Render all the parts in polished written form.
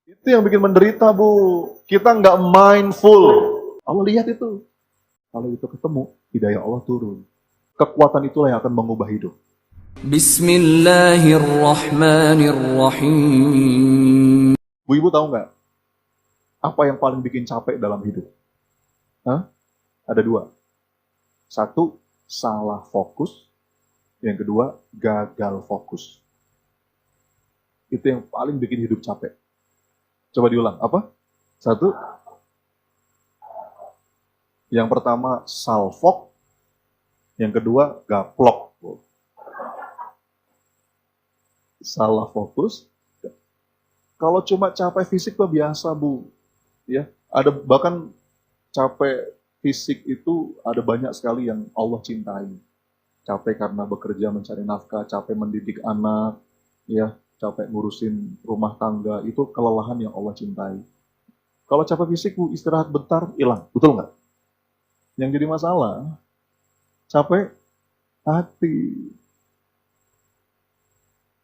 Itu yang bikin menderita, Bu. Kita nggak mindful. Allah lihat itu. Kalau itu ketemu, hidayah Allah turun. Kekuatan itulah yang akan mengubah hidup. Bismillahirrahmanirrahim. Bu, Ibu tahu nggak? Apa yang paling bikin capek dalam hidup? Hah? Ada dua. Satu, salah fokus. Yang kedua, gagal fokus. Itu yang paling bikin hidup capek. Coba diulang. Apa? Satu. Yang pertama, salfok. Yang kedua, gaplok. Salah fokus. Kalau cuma capek fisik mah biasa, Bu. Ya, ada bahkan capek fisik itu ada banyak sekali yang Allah cintai. Capek karena bekerja mencari nafkah, capek mendidik anak, ya, capek ngurusin rumah tangga, itu kelelahan yang Allah cintai. Kalau capek fisik, Bu, istirahat bentar, hilang. Betul nggak? Yang jadi masalah, capek hati.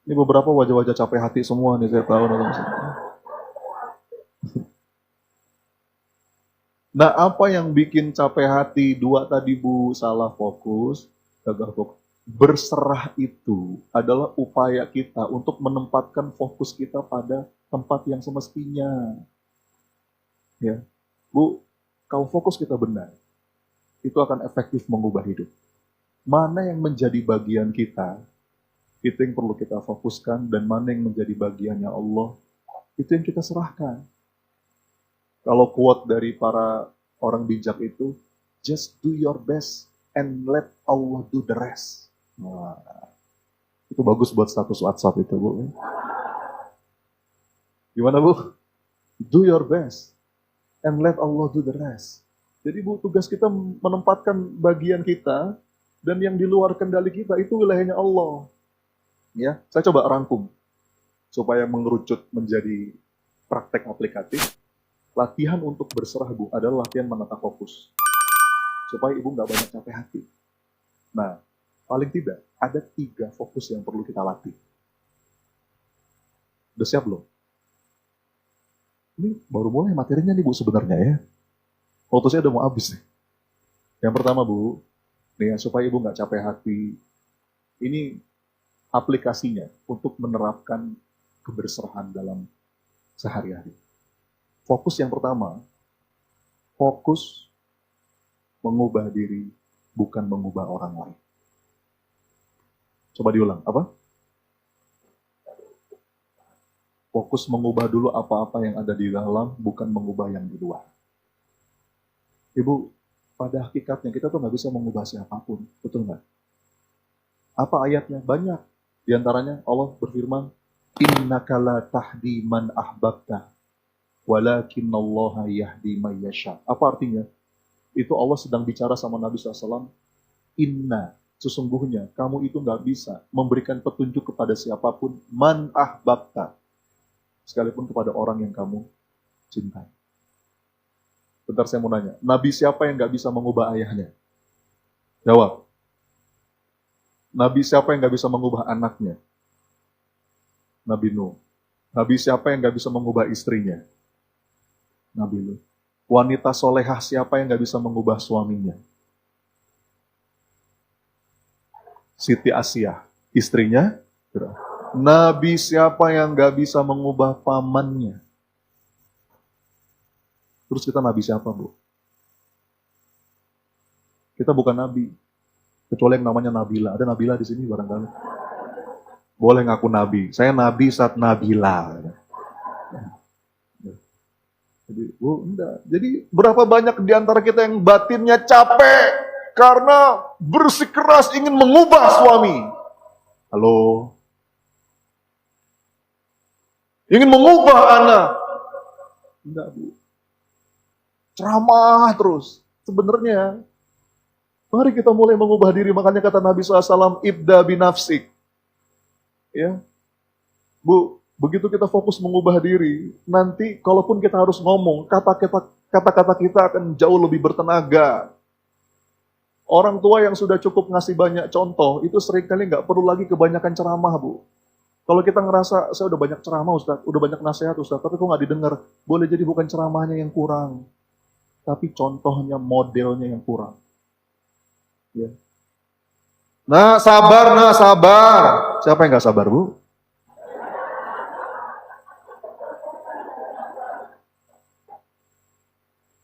Ini beberapa wajah-wajah capek hati semua nih, saya tahu. Nah, apa yang bikin capek hati? Dua tadi, Bu, salah fokus, gagal fokus. Berserah itu adalah upaya kita untuk menempatkan fokus kita pada tempat yang semestinya. Ya, Bu, kalau fokus kita benar, itu akan efektif mengubah hidup. Mana yang menjadi bagian kita, itu yang perlu kita fokuskan, dan mana yang menjadi bagiannya Allah, itu yang kita serahkan. Kalau quote dari para orang bijak itu, just do your best and let Allah do the rest. Nah, itu bagus buat status WhatsApp itu, Bu. Gimana, Bu? Do your best and let Allah do the rest. Jadi, Bu, tugas kita menempatkan bagian kita, dan yang di luar kendali kita itu wilayahnya Allah. Ya, saya coba rangkum supaya mengerucut menjadi praktek aplikatif. Latihan untuk berserah, Bu, adalah latihan menata fokus. Supaya Ibu nggak banyak capek hati. Nah, paling tidak ada 3 fokus yang perlu kita latih. Udah siap belum? Ini baru mulai materinya nih, Bu, sebenarnya ya. Waktu saya udah mau habis nih. Yang pertama, Bu, nih, supaya Ibu nggak capek hati, ini aplikasinya untuk menerapkan keberserahan dalam sehari-hari. Fokus yang pertama, fokus mengubah diri, bukan mengubah orang lain. Coba diulang, apa? Fokus mengubah dulu apa-apa yang ada di dalam, bukan mengubah yang di luar. Ibu, pada hakikatnya kita tuh nggak bisa mengubah siapapun, betul nggak? Apa ayatnya? Banyak. Di antaranya Allah berfirman, innaka la tahdi man ahbabta, walakinnallaha yahdi man yasha. Apa artinya? Itu Allah sedang bicara sama Nabi SAW. Inna, sesungguhnya kamu itu nggak bisa memberikan petunjuk kepada siapapun, man ahbabta, sekalipun kepada orang yang kamu cintai. Bentar, saya mau nanya, Nabi siapa yang nggak bisa mengubah ayahnya? Jawab. Nabi siapa yang nggak bisa mengubah anaknya? Nabi Nuh. Nabi siapa yang nggak bisa mengubah istrinya? Nabi Nuh. Wanita solehah siapa yang nggak bisa mengubah suaminya? Siti Asyah. Istrinya? Nabi siapa yang nggak bisa mengubah pamannya? Terus kita Nabi siapa, Bu? Kita bukan Nabi. Kecuali yang namanya Nabila. Ada Nabila di sini barangkali? Boleh ngaku Nabi. Saya Nabi saat Nabila. Jadi, Bu, enggak. Jadi berapa banyak di antara kita yang batinnya capek karena bersikeras ingin mengubah suami. Halo? Ingin mengubah anak. Enggak, Bu. Ceramah terus. Sebenarnya mari kita mulai mengubah diri. Makanya kata Nabi SAW, ibda binafsik. Ya, Bu, begitu kita fokus mengubah diri, nanti kalaupun kita harus ngomong, kata-kata kita akan jauh lebih bertenaga. Orang tua yang sudah cukup ngasih banyak contoh, itu seringkali nggak perlu lagi kebanyakan ceramah, Bu. Kalau kita ngerasa, saya udah banyak ceramah Ustaz, udah banyak nasihat Ustaz, tapi kok nggak didengar, boleh jadi bukan ceramahnya yang kurang, tapi contohnya, modelnya yang kurang. Ya. Nah, sabar, nah, sabar. Siapa yang nggak sabar, Bu?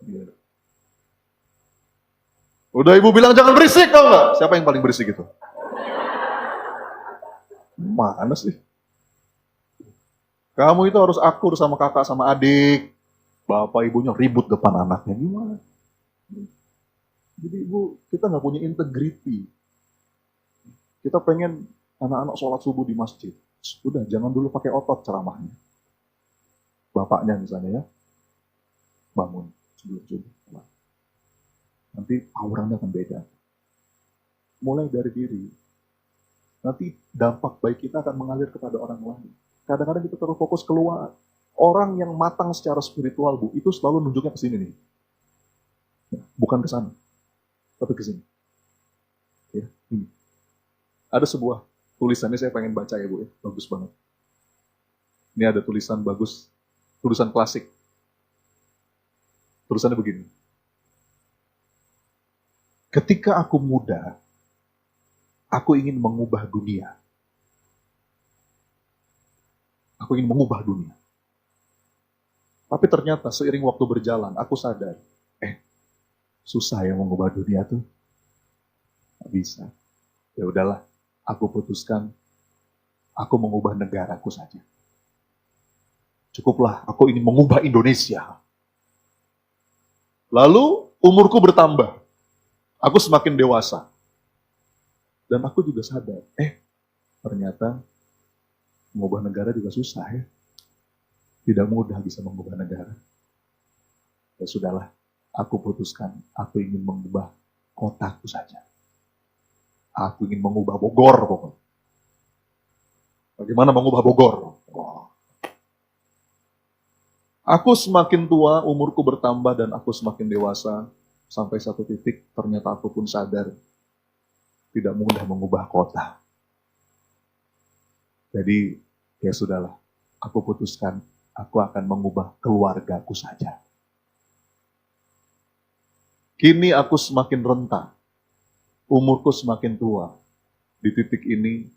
Ya. Udah ibu bilang jangan berisik, tau nggak? Siapa yang paling berisik itu? Mana sih? Kamu itu harus akur sama kakak, sama adik. Bapak ibunya ribut depan anaknya, gimana? Jadi ibu, kita nggak punya integriti. Kita pengen anak-anak sholat subuh di masjid. Udah, jangan dulu pakai otot ceramahnya. Bapaknya misalnya ya, bangun sebelum subuh. Nanti auranya akan beda. Mulai dari diri. Nanti dampak baik kita akan mengalir kepada orang lain. Kadang-kadang kita terlalu fokus keluar. Orang yang matang secara spiritual, Bu, itu selalu nunjuknya ke sini nih. Bukan ke sana, tapi ke sini. Ya, ini. Ada sebuah tulisannya saya pengen baca ya, Bu, ya. Bagus banget. Ini ada tulisan bagus, tulisan klasik. Tulisannya begini. Ketika aku muda, aku ingin mengubah dunia. Aku ingin mengubah dunia. Tapi ternyata seiring waktu berjalan, aku sadar, susah ya mengubah dunia tuh. Nggak bisa. Ya udahlah, aku putuskan, aku mengubah negaraku saja. Cukuplah, aku ingin mengubah Indonesia. Lalu umurku bertambah. Aku semakin dewasa. Dan aku juga sadar, ternyata mengubah negara juga susah ya. Tidak mudah bisa mengubah negara. Ya sudahlah, aku putuskan, aku ingin mengubah kotaku saja. Aku ingin mengubah Bogor pokoknya. Bagaimana mengubah Bogor? Wow. Aku semakin tua, umurku bertambah dan aku semakin dewasa. Sampai satu titik, ternyata aku pun sadar tidak mudah mengubah kota. Jadi, ya sudahlah. Aku putuskan, aku akan mengubah keluargaku saja. Kini aku semakin renta. Umurku semakin tua. Di titik ini,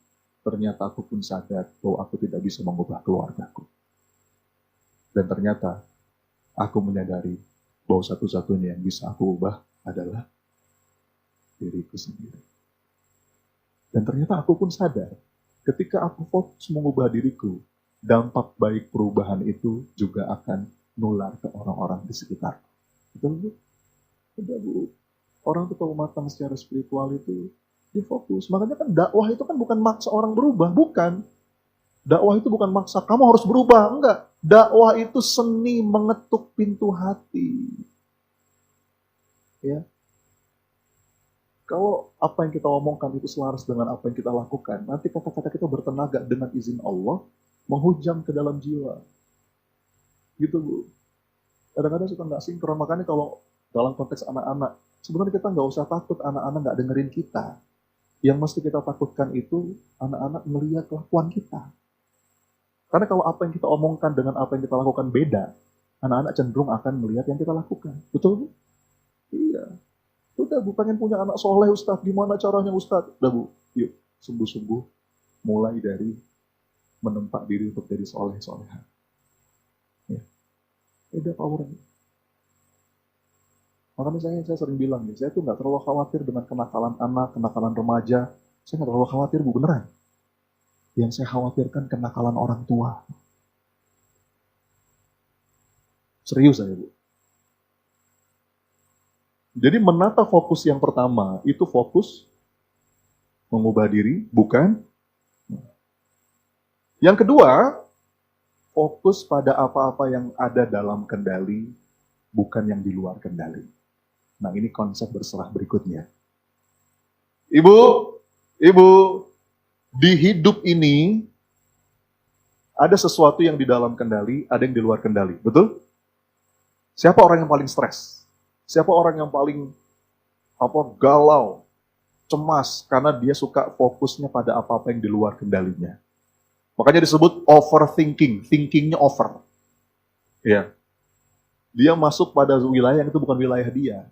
ternyata aku pun sadar bahwa aku tidak bisa mengubah keluargaku. Dan ternyata, aku menyadari bahwa satu-satunya yang bisa aku ubah adalah diriku sendiri. Dan ternyata aku pun sadar, ketika aku fokus mengubah diriku, dampak baik perubahan itu juga akan nular ke orang-orang di sekitar. Betul, Bu? Udah, Bu. Orang itu kalau matang secara spiritual itu, dia fokus. Makanya kan dakwah itu kan bukan maksa orang berubah, bukan. Dakwah itu bukan maksa, kamu harus berubah, enggak. Dakwah itu seni mengetuk pintu hati. Ya. Kalau apa yang kita omongkan itu selaras dengan apa yang kita lakukan, nanti kata-kata kita bertenaga dengan izin Allah, menghujam ke dalam jiwa. Gitu, Bu. Kadang-kadang suka nggak sinkron, makanya kalau dalam konteks anak-anak, sebenarnya kita nggak usah takut anak-anak nggak dengerin kita. Yang mesti kita takutkan itu anak-anak melihat kelakuan kita. Karena kalau apa yang kita omongkan dengan apa yang kita lakukan beda, anak-anak cenderung akan melihat yang kita lakukan. Betul, Bu? Iya. Udah, Bu, pengen punya anak soleh, Ustaz. Gimana caranya, Ustaz? Udah, Bu, yuk, sungguh-sungguh mulai dari menempa diri untuk jadi soleh-solehan. Ya. Beda powernya. Makanya saya sering bilang, saya tuh nggak terlalu khawatir dengan kenakalan anak, kenakalan remaja. Saya nggak terlalu khawatir, Bu, beneran. Yang saya khawatirkan kenakalan orang tua. Serius saya, Bu. Jadi menata fokus yang pertama, itu fokus mengubah diri, bukan. Yang kedua, fokus pada apa-apa yang ada dalam kendali, bukan yang di luar kendali. Nah, ini konsep berserah berikutnya. Ibu, di hidup ini ada sesuatu yang di dalam kendali, ada yang di luar kendali. Betul? Siapa orang yang paling stres? Siapa orang yang paling galau, cemas karena dia suka fokusnya pada apa-apa yang di luar kendalinya? Makanya disebut overthinking, thinkingnya over. Ya, dia masuk pada wilayah yang itu bukan wilayah dia.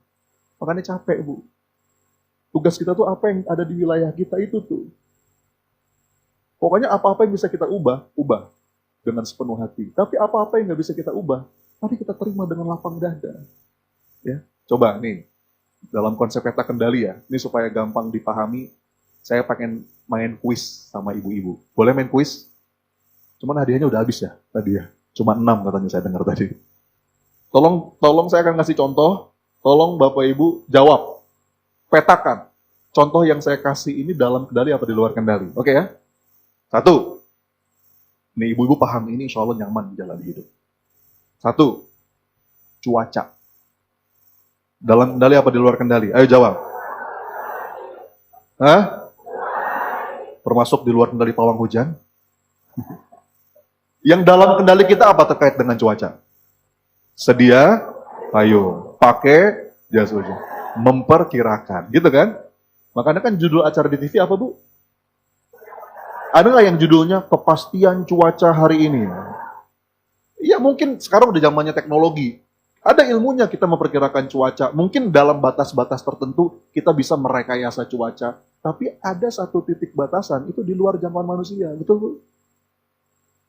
Makanya capek, Bu. Tugas kita tuh apa yang ada di wilayah kita itu tuh. Pokoknya apa-apa yang bisa kita ubah, ubah dengan sepenuh hati. Tapi apa-apa yang nggak bisa kita ubah, mari kita terima dengan lapang dada. Ya, coba nih, dalam konsep peta kendali ya, ini supaya gampang dipahami, saya pengen main kuis sama ibu-ibu. Boleh main kuis? Cuman hadiahnya udah habis ya tadi ya. Cuma 6 katanya saya dengar tadi. Tolong saya akan kasih contoh. Tolong Bapak Ibu jawab. Petakan. Contoh yang saya kasih ini dalam kendali apa di luar kendali. Oke ya? 1. Nih ibu-ibu paham ini insya Allah nyaman menjalani hidup. 1. Cuaca. Dalam kendali apa di luar kendali? Ayo jawab. Hah? Termasuk di luar kendali pawang hujan? Yang dalam kendali kita apa terkait dengan cuaca? Sedia payung, pakai jas hujan, memperkirakan, gitu kan? Makanya kan judul acara di TV apa, Bu? Ada nggak yang judulnya kepastian cuaca hari ini? Iya, mungkin sekarang udah zamannya teknologi. Ada ilmunya kita memperkirakan cuaca. Mungkin dalam batas-batas tertentu kita bisa merekayasa cuaca. Tapi ada satu titik batasan, itu di luar jangkauan manusia. Betul, Bu?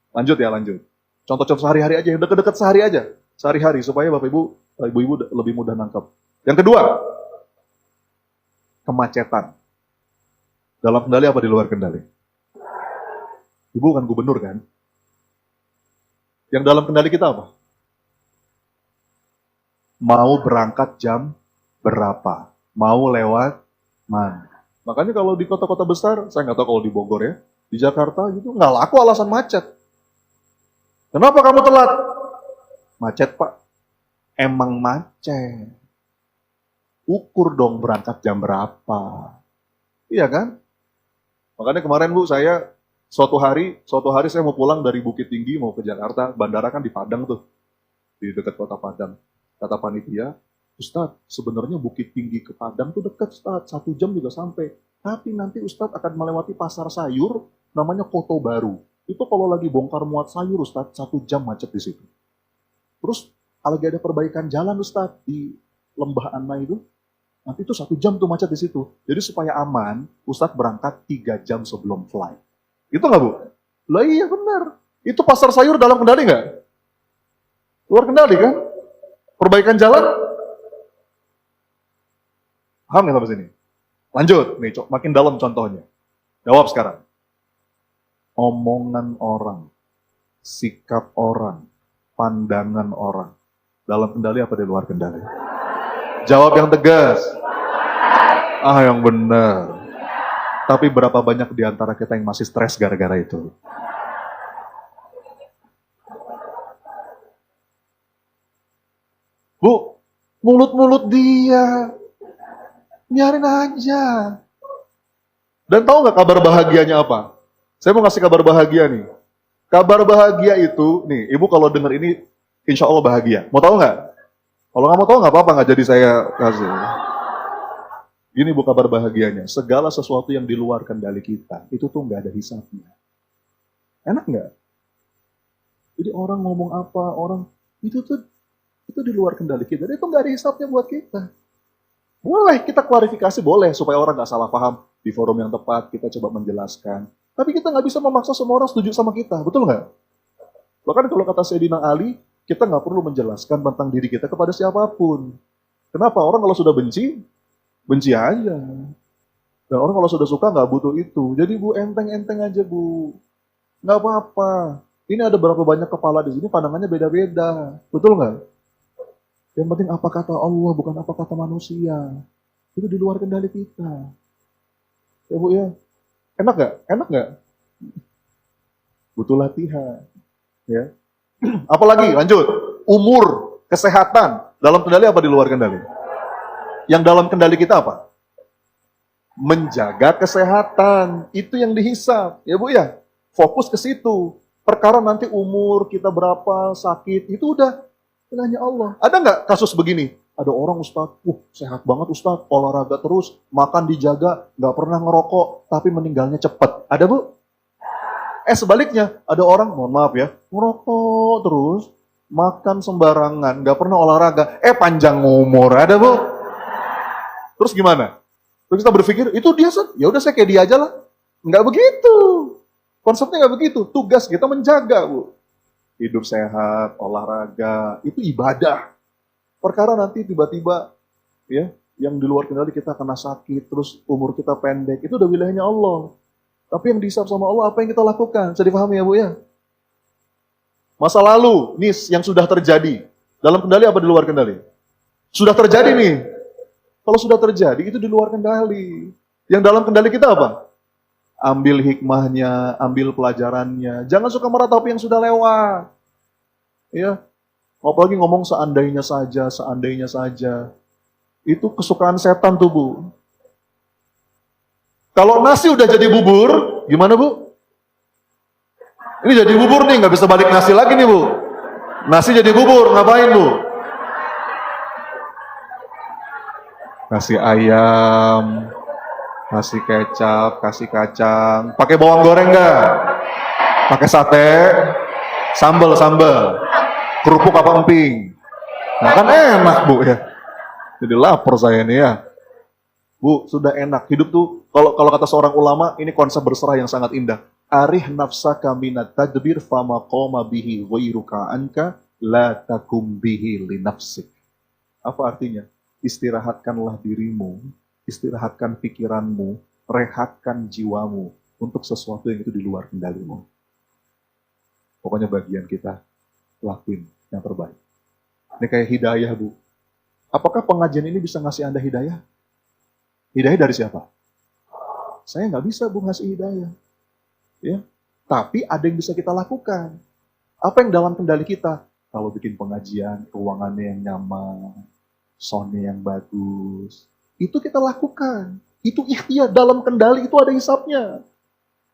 Lanjut ya, lanjut. Contoh-contoh sehari-hari aja, deket-deket sehari aja. Sehari-hari, supaya Bapak Ibu, Ibu-Ibu lebih mudah nangkep. Yang kedua, kemacetan. Dalam kendali apa di luar kendali? Ibu kan gubernur kan? Yang dalam kendali kita apa? Mau berangkat jam berapa? Mau lewat mana? Makanya kalau di kota-kota besar, saya nggak tahu kalau di Bogor ya, di Jakarta gitu, nggak laku alasan macet. Kenapa kamu telat? Macet, Pak. Emang macet. Ukur dong berangkat jam berapa. Iya kan? Makanya kemarin Bu, saya suatu hari saya mau pulang dari Bukit Tinggi mau ke Jakarta, bandara kan di Padang tuh. Di dekat kota Padang. Kata panitia, Ustadz, sebenarnya Bukit Tinggi ke Padang tuh dekat, Ustadz. 1 jam juga sampai. Tapi nanti Ustadz akan melewati pasar sayur, namanya Koto Baru. Itu kalau lagi bongkar muat sayur, Ustadz, 1 jam macet di situ. Terus lagi ada perbaikan jalan, Ustadz, di Lembah Ana itu. Nanti itu 1 jam tuh macet di situ. Jadi supaya aman, Ustadz berangkat 3 jam sebelum flight. Itu nggak, Bu? Lah iya benar. Itu pasar sayur dalam kendali nggak? Luar kendali kan? Perbaikan jalan? Paham nggak sampai sini? Lanjut, nih makin dalam contohnya. Jawab sekarang. Omongan orang, sikap orang, pandangan orang. Dalam kendali apa di luar kendali? Jawab yang tegas. Yang benar. Tapi berapa banyak di antara kita yang masih stres gara-gara itu? Bu, mulut-mulut dia. Biarin aja. Dan tahu nggak kabar bahagianya apa? Saya mau ngasih kabar bahagia nih. Kabar bahagia itu, nih, Ibu kalau dengar ini, insya Allah bahagia. Mau tahu nggak? Kalau nggak mau tahu nggak apa-apa, nggak jadi saya kasih. Gini Bu kabar bahagianya, segala sesuatu yang di luar kendali kita, itu tuh nggak ada hisapnya. Enak nggak? Jadi orang ngomong apa, itu di luar kendali kita. Itu nggak ada hisapnya buat kita. Boleh kita klarifikasi, boleh supaya orang nggak salah paham di forum yang tepat. Kita coba menjelaskan. Tapi kita nggak bisa memaksa semua orang setuju sama kita, betul nggak? Bahkan kalau kata Sayyidina Ali, kita nggak perlu menjelaskan tentang diri kita kepada siapapun. Kenapa? Orang kalau sudah benci aja. Dan orang kalau sudah suka nggak butuh itu. Jadi Bu, enteng-enteng aja Bu. Nggak apa-apa. Ini ada berapa banyak kepala di sini, pandangannya beda-beda. Betul nggak? Yang penting apa kata Allah, bukan apa kata manusia. Itu di luar kendali kita. Ya Bu ya. Enak nggak? Enak nggak? Butuh latihan. Ya. Apalagi? Lanjut. Umur, kesehatan. Dalam kendali apa di luar kendali? Yang dalam kendali kita apa? Menjaga kesehatan. Itu yang dihisap. Ya Bu ya. Fokus ke situ. Perkara nanti umur kita berapa, sakit, itu udah nanya Allah. Ada nggak kasus begini? Ada orang Ustadz, sehat banget Ustadz, olahraga terus, makan dijaga, nggak pernah ngerokok, tapi meninggalnya cepat. Ada Bu? Sebaliknya, ada orang, mohon maaf ya, ngerokok terus, makan sembarangan, nggak pernah olahraga, panjang umur, ada bu. Terus gimana? Terus kita berpikir, itu dia, ya udah saya kayak dia aja lah. Nggak begitu. Konsepnya nggak begitu. Tugas kita menjaga, bu. Hidup sehat, olahraga, itu ibadah. Perkara nanti tiba-tiba, ya, yang di luar kendali kita kena sakit, terus umur kita pendek, itu udah wilayahnya Allah. Tapi yang dihisab sama Allah, apa yang kita lakukan? Bisa dipahami ya bu ya? Masa lalu, nih yang sudah terjadi. Dalam kendali apa di luar kendali? Sudah terjadi nih. Kalau sudah terjadi, itu di luar kendali. Yang dalam kendali kita apa? Ambil hikmahnya, ambil pelajarannya. Jangan suka meratapi yang sudah lewat. Ya, apalagi ngomong seandainya saja, seandainya saja. Itu kesukaan setan tuh bu. Kalau nasi udah jadi bubur, gimana bu? Ini jadi bubur nih, nggak bisa balik nasi lagi nih bu. Nasi jadi bubur, ngapain bu? Kasih ayam, kasih kecap, kasih kacang. Pakai bawang goreng nggak? Pakai sate, sambal, kerupuk apa emping. Nah kan enak bu ya. Jadi lapar saya nih ya. Bu, sudah enak. Hidup tuh, kalau kata seorang ulama, ini konsep berserah yang sangat indah. Arih nafsaka minat tadbir fama qoma bihi ghairuka anka la takum bihi li nafsik. Apa artinya? Istirahatkanlah dirimu, istirahatkan pikiranmu, rehatkan jiwamu untuk sesuatu yang itu di luar kendalimu. Pokoknya bagian kita lakuin yang terbaik. Ini kayak hidayah, Bu. Apakah pengajian ini bisa ngasih Anda hidayah? Hidayah dari siapa? Saya nggak bisa, Bu, ngasih hidayah. Ya, tapi ada yang bisa kita lakukan. Apa yang dalam kendali kita? Kalau bikin pengajian, ruangannya yang nyaman, soundnya yang bagus, itu kita lakukan. Itu ikhtiar dalam kendali, itu ada hisapnya.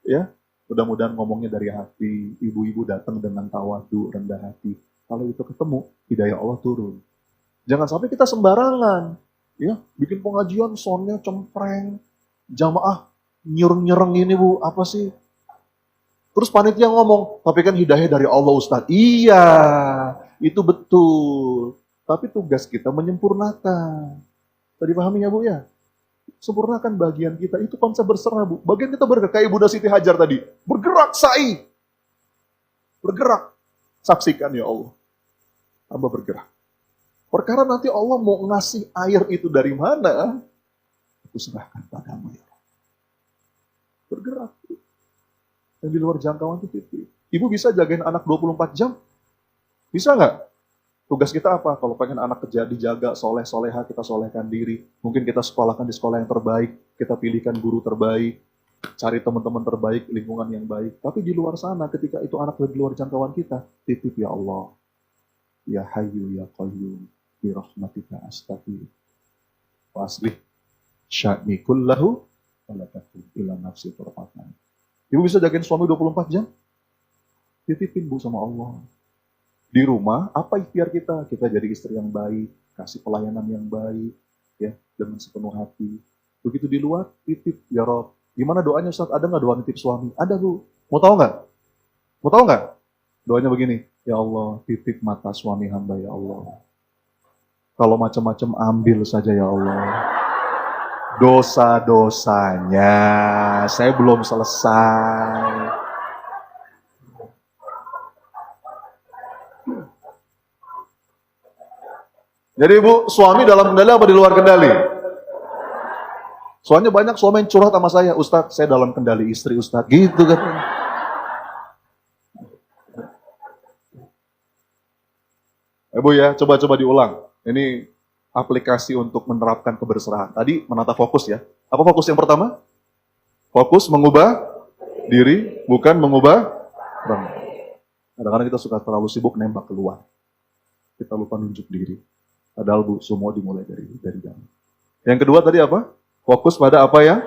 Ya, mudah-mudahan ngomongnya dari hati, ibu-ibu datang dengan tawadu, rendah hati. Kalau itu ketemu, hidayah Allah turun. Jangan sampai kita sembarangan, ya, bikin pengajian soundnya cempreng, jamaah nyereng-nyereng ini Bu, apa sih? Terus panitia ngomong, tapi kan hidayah dari Allah Ustadz. Iya, itu betul. Tapi tugas kita menyempurnakan. Tadi pahami ya Bu ya? Sempurnakan bagian kita, itu konsep berserah Bu. Bagian kita bergerak, kayak Bunda Siti Hajar tadi. Bergerak, sa'i. Bergerak. Saksikan ya Allah. Hamba bergerak. Perkara nanti Allah mau ngasih air itu dari mana, aku serahkan padamu ya Allah. Bergerak. Yang di luar jangkauan itu titik. Ibu bisa jagain anak 24 jam? Bisa nggak? Tugas kita apa? Kalau pengen anak dijaga, soleh-soleha, kita solehkan diri. Mungkin kita sekolahkan di sekolah yang terbaik, kita pilihkan guru terbaik, cari teman-teman terbaik, lingkungan yang baik. Tapi di luar sana, ketika itu anak di luar jangkauan kita, titip ya Allah. Ya Hayyu ya Qayyum, bi rahmatika astaghfir. Wa aslih sya'ni kullahu wa la takun ila nafsi tarfatan. Ibu bisa jagain suami 24 jam? Titipin Bu sama Allah. Di rumah, apa ikhtiar kita? Kita jadi istri yang baik, kasih pelayanan yang baik, ya, dengan sepenuh hati. Begitu di luar, titip, ya Rob. Gimana doanya Ustaz? Ada nggak doa nitip suami? Ada Bu. Mau tahu nggak? Mau tahu nggak? Doanya begini, ya Allah, titip mata suami hamba ya Allah. Kalau macam-macam ambil saja ya Allah. Dosa-dosanya, saya belum selesai. Jadi Bu, suami dalam kendali apa di luar kendali? Soalnya banyak suami yang curhat sama saya, Ustadz, saya dalam kendali istri Ustadz, gitu kan. Bu ya, coba-coba diulang. Ini aplikasi untuk menerapkan keberserahan. Tadi menata fokus ya. Apa fokus yang pertama? Fokus mengubah diri, bukan mengubah orang. Kadang-kadang kita suka terlalu sibuk nembak keluar. Kita lupa nunjuk diri. Padahal Bu, semua dimulai dari dalam. Yang kedua tadi apa? Fokus pada apa ya?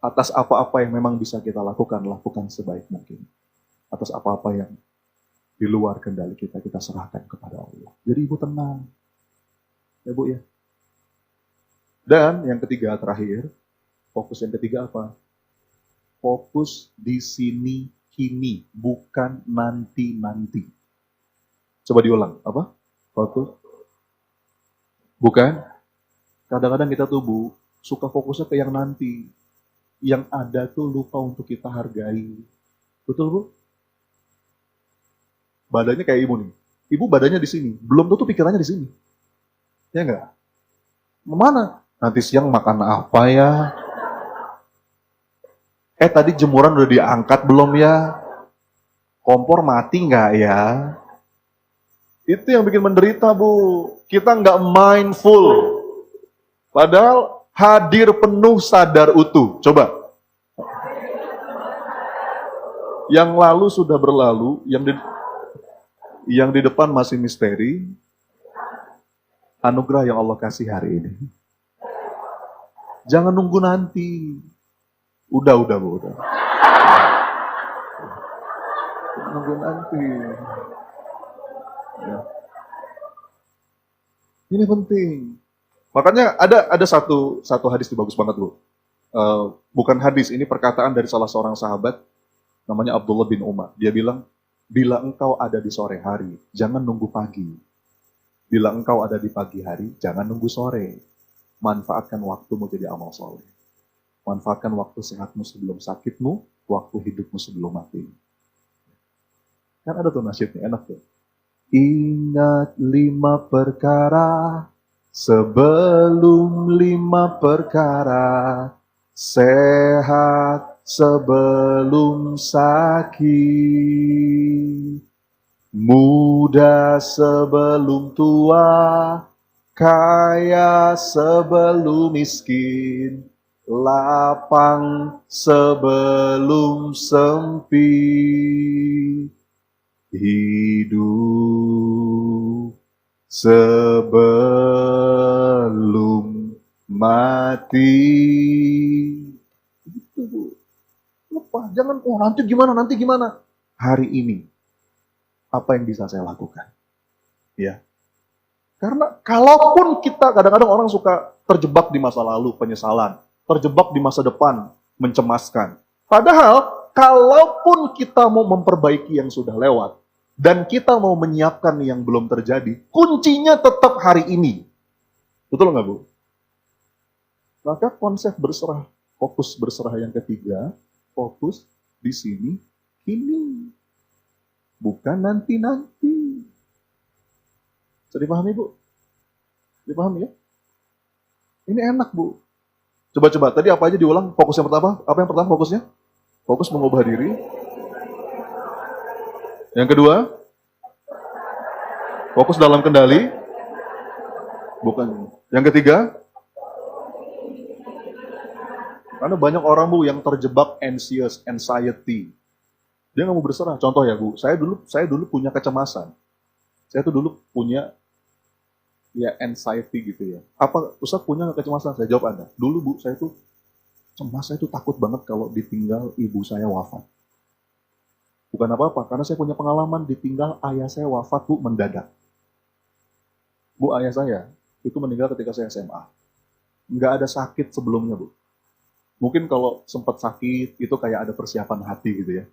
Atas apa-apa yang memang bisa kita lakukan sebaik mungkin. Atas apa-apa yang di luar kendali kita serahkan kepada Allah. Jadi Ibu tenang. Ya Bu ya. Dan yang ketiga terakhir, fokus yang ketiga apa? fokus di sini kini, bukan nanti-nanti. Coba diulang, apa? Fokus. Bukan. Kadang-kadang kita tuh Bu, suka fokusnya ke yang nanti. Yang ada tuh lupa untuk kita hargai. Betul Bu? Badannya kayak ibu nih. Ibu badannya di sini, belum tentu pikirannya di sini. Ya enggak? Mana? Nanti siang makan apa ya? Tadi jemuran udah diangkat belum ya? Kompor mati nggak ya? Itu yang bikin menderita, Bu. Kita nggak mindful. Padahal hadir penuh sadar utuh. Coba. Yang lalu sudah berlalu, yang di depan masih misteri. Anugerah yang Allah kasih hari ini. Jangan nunggu nanti. Udah, Bu. Udah. Nunggu nanti. Ya. Ini penting. Makanya ada satu hadis itu bagus banget, Bu. Bukan hadis, ini perkataan dari salah seorang sahabat namanya Abdullah bin Umar. Dia bilang, bila engkau ada di sore hari, jangan nunggu pagi. Bila engkau ada di pagi hari, jangan nunggu sore. Manfaatkan waktumu jadi amal soleh. Manfaatkan waktu sehatmu sebelum sakitmu, waktu hidupmu sebelum mati. Kan ada tuh nasyidnya, enak tuh. Ingat 5 perkara, sebelum 5 perkara, sehat sebelum sakit, muda sebelum tua, kaya sebelum miskin, lapang sebelum sempit, hidup sebelum mati. Itu Bu. Lupa, jangan nanti gimana. Hari ini apa yang bisa saya lakukan? Ya. Karena kalaupun kita kadang-kadang orang suka terjebak di masa lalu, penyesalan, terjebak di masa depan, mencemaskan. Padahal kalaupun kita mau memperbaiki yang sudah lewat dan kita mau menyiapkan yang belum terjadi, kuncinya tetap hari ini. Betul nggak Bu? Maka konsep berserah, fokus berserah yang ketiga, fokus di sini, kini. Bukan nanti-nanti. Bisa dipahami, Bu? Dipahami ya? Ini enak, Bu. Coba-coba, tadi apa aja diulang? Fokus yang pertama? Apa yang pertama fokusnya? Fokus mengubah diri. Yang kedua, fokus dalam kendali. Bukan. Yang ketiga, karena banyak orang, Bu, yang terjebak anxiety. Dia nggak mau berserah. Contoh ya, Bu, saya dulu punya kecemasan. Saya tuh dulu punya anxiety gitu ya. Apa Ustaz punya kecemasan? Saya jawab ada. Dulu Bu, saya tuh cemas, saya tuh takut banget kalau ditinggal ibu saya wafat. Bukan apa-apa, karena saya punya pengalaman ditinggal ayah saya wafat, Bu, mendadak. Bu, ayah saya itu meninggal ketika saya SMA. Nggak ada sakit sebelumnya, Bu. Mungkin kalau sempat sakit, itu kayak ada persiapan hati gitu ya.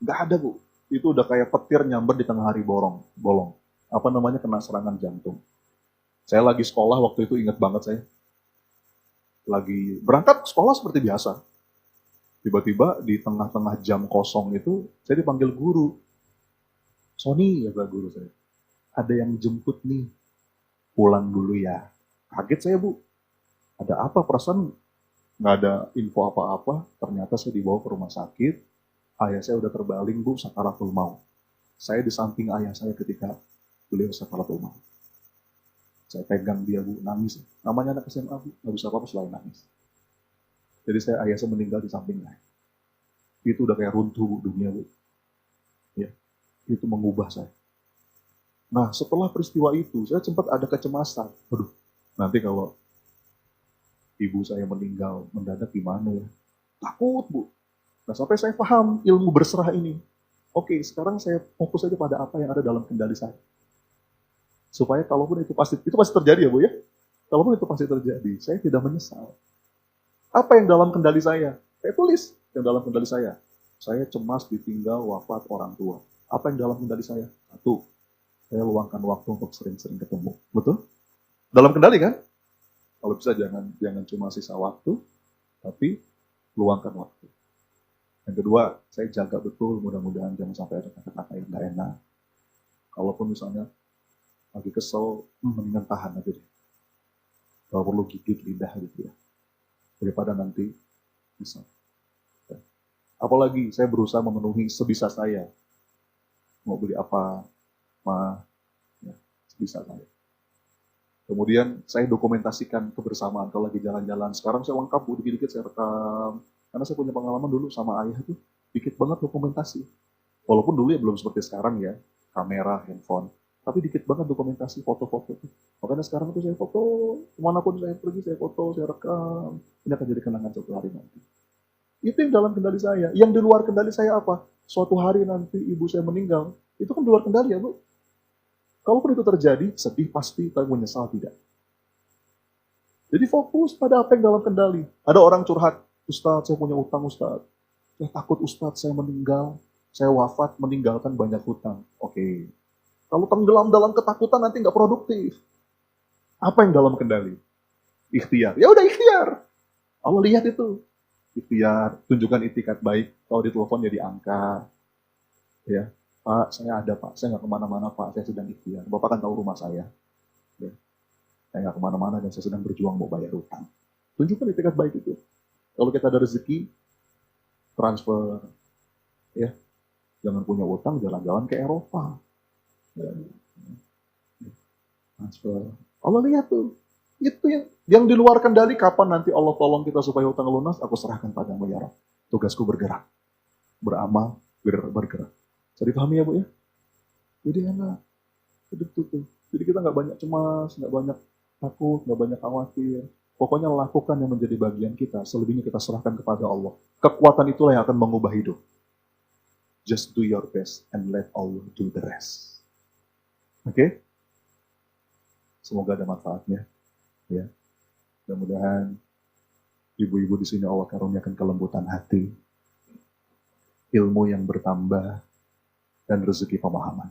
Nggak ada, Bu. Itu udah kayak petir nyamber di tengah hari bolong. Apa namanya, kena serangan jantung. Saya lagi sekolah waktu itu, ingat banget saya. Lagi berangkat sekolah seperti biasa. Tiba-tiba di tengah-tengah jam kosong itu, saya dipanggil guru. Sony, ya guru saya. Ada yang jemput nih. Pulang dulu ya. Kaget saya, Bu. Ada apa? Perasaan nggak ada info apa-apa. Ternyata saya dibawa ke rumah sakit. Ayah saya udah terbaling, Bu, sakaratul maut. Saya di samping ayah saya ketika beliau sakaratul maut. Saya pegang dia, Bu, nangis. Namanya anak SMA, Bu, nggak bisa apa-apa selain nangis. Jadi ayah saya meninggal di samping saya. Itu udah kayak runtuh, Bu, dunia, Bu. Ya, itu mengubah saya. Nah, setelah peristiwa itu, saya sempat ada kecemasan. Aduh, nanti kalau ibu saya meninggal mendadak gimana ya? Takut, Bu. Nah, sampai saya paham ilmu berserah ini. Oke, sekarang saya fokus saja pada apa yang ada dalam kendali saya. Supaya kalaupun itu pasti terjadi ya, Bu ya. Kalaupun itu pasti terjadi, saya tidak menyesal. Apa yang dalam kendali saya? Saya tulis. yang dalam kendali saya? Saya cemas ditinggal wafat orang tua. Apa yang dalam kendali saya? Satu, saya luangkan waktu untuk sering-sering ketemu. Betul? Dalam kendali kan? Kalau bisa jangan cuma sisa waktu, tapi luangkan waktu. Yang kedua, saya jaga betul, mudah-mudahan jangan sampai ada kata-kata yang nggak enak. Kalaupun misalnya lagi kesel, mendingan tahan aja deh. Kalau perlu gigit lidah gitu ya. Daripada nanti bisa. Apalagi saya berusaha memenuhi sebisa saya. Mau beli apa, ya, sebisa saya. Kemudian saya dokumentasikan kebersamaan kalau lagi jalan-jalan. Sekarang saya lengkap, Bu, dikit-dikit saya rekam. Karena saya punya pengalaman dulu sama ayah tuh, dikit banget dokumentasi. Walaupun dulu ya belum seperti sekarang ya, kamera, handphone. Tapi dikit banget dokumentasi foto-foto tuh. Makanya sekarang tuh saya foto, kemanapun saya pergi saya foto, saya rekam. Ini akan jadi kenangan suatu hari nanti. Itu yang dalam kendali saya. Yang di luar kendali saya apa? Suatu hari nanti ibu saya meninggal, itu kan di luar kendali ya, Bu. Kalaupun itu terjadi, sedih pasti, tapi menyesal tidak. Jadi fokus pada apa yang dalam kendali. Ada orang curhat, Ustadz, saya punya utang, Ustadz. Saya takut, Ustadz, saya meninggal, saya wafat, meninggalkan banyak hutang. Oke. Kalau tenggelam dalam ketakutan nanti nggak produktif. Apa yang dalam kendali? Ikhtiar. Ya udah ikhtiar. Allah lihat itu. Ikhtiar, tunjukkan itikat baik. Kalau ditelepon ya diangkat. Ya, Pak, saya ada Pak, saya nggak kemana-mana Pak, saya sedang ikhtiar. Bapak kan tahu rumah saya. Ya. Saya nggak kemana-mana dan saya sedang berjuang mau bayar utang. Tunjukkan itikat baik itu. Kalau kita ada rezeki, transfer, ya, jangan punya utang, jalan-jalan ke Eropa. Ya. Transfer. Allah lihat tuh, itu yang di luar kendali. Kapan nanti Allah tolong kita supaya utang lunas, aku serahkan padamu ya Rabb. Tugasku bergerak, beramal, bergerak. Bisa dipahami ya Bu ya? Jadi enak. Jadi kita nggak banyak cemas, nggak banyak takut, nggak banyak khawatir. Pokoknya lakukan yang menjadi bagian kita, selebihnya kita serahkan kepada Allah. Kekuatan itulah yang akan mengubah hidup. Just do your best and let Allah do the rest. Oke? Semoga ada manfaatnya. Ya. Mudah-mudahan ibu-ibu di sini Allah karuniakan kelembutan hati, ilmu yang bertambah, dan rezeki pemahaman.